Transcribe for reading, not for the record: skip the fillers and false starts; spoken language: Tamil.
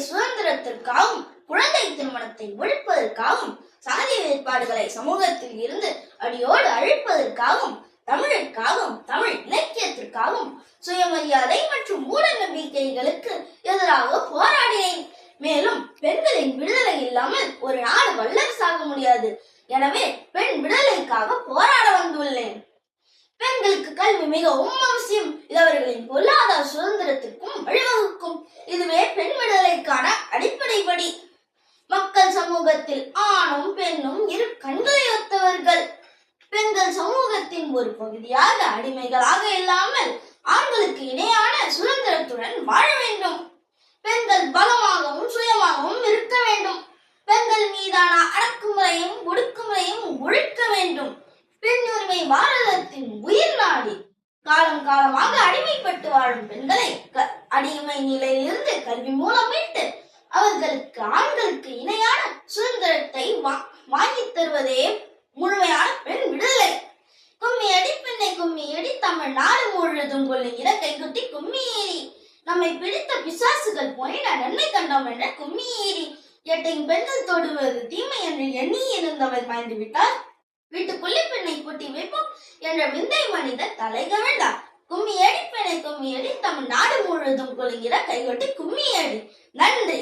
சுதந்திரத்திற்காகவும் குழந்தை திருமணத்தை ஒழிப்பதற்காகவும் சாதி வேறுபாடுகளை சமூகத்தில் இருந்து அடியோடு அழிப்பதற்காகவும் தமிழுக்காகவும் தமிழ் இலக்கியத்திற்காகவும் சுயமரியாதை மற்றும் மூட நம்பிக்கைகளுக்கு எதிராக போராடினேன். மேலும் பெண்களின் விடுதலை இல்லாமல் ஒரு நாடு வல்லரசாக முடியாது. எனவே பெண் விடுதலைக்காக போராட வந்துள்ளேன். பெண்களுக்கு கல்வி மிகவும் அவசியம். இது அவர்களின் பொருளாதார சுதந்திரத்திற்கும் வழிவகுக்கும். இதுவே பெண் விடுதலைக்கான அடிப்படை படி. மக்கள் சமூகத்தில் ஆணும் பெண்ணும் இரு கண்களை ஒத்தவர்கள். பெண்கள் சமூகத்தின் ஒரு பகுதியாக அடிமைகளாக இல்லாமல் ஆண்களுக்கு இணையான சுதந்திரத்துடன் வாழ வேண்டும். பெண்கள் பலமாகவும் சுயமாகவும் இருக்க வேண்டும். பெண்கள் மீதான அடக்குமுறையும் ஒடுக்குமுறையும் ஒழிக்க வேண்டும். பெண் உரிமை பாரதத்தின் உயிர் நாடி. காலம் காலமாக அடிமைப்பட்டு வாழும் பெண்களை அடிமை நிலையிலிருந்து கல்வி மூலம் மீட்டு அவர்களுக்கு ஆண்களுக்கு இணையான சுதந்திரத்தை வாங்கி தருவதே முழுமையான பெண் விடுதலை. கும்மி அடி பெண்ணை கும்மி அடி, தமிழ் நாடு முழுதும் கொள்ளுகிற கைகுட்டி கும்மி ஏறி. நம்மை பிடித்த பிசாசுகள் போய் நன்மை கண்டோம் என்ற கும்மி ஏறி. எட்டையும் பெண்கள் தொடுவது தீமை என்று எண்ணி இருந்தவர் மாய்ந்து விட்டார். வீட்டுக்குள்ளே பெண்ணை கூட்டி வைப்போம் என்ற விந்தை மனிதர் தலை கவிழ்ந்தார். கும்மி அடி பெண்ணை கும்மி அடி, தமிழ் நாடு முழுதும் கொள்ளுகிற கைகொட்டி கும்மி அடி. நன்றி.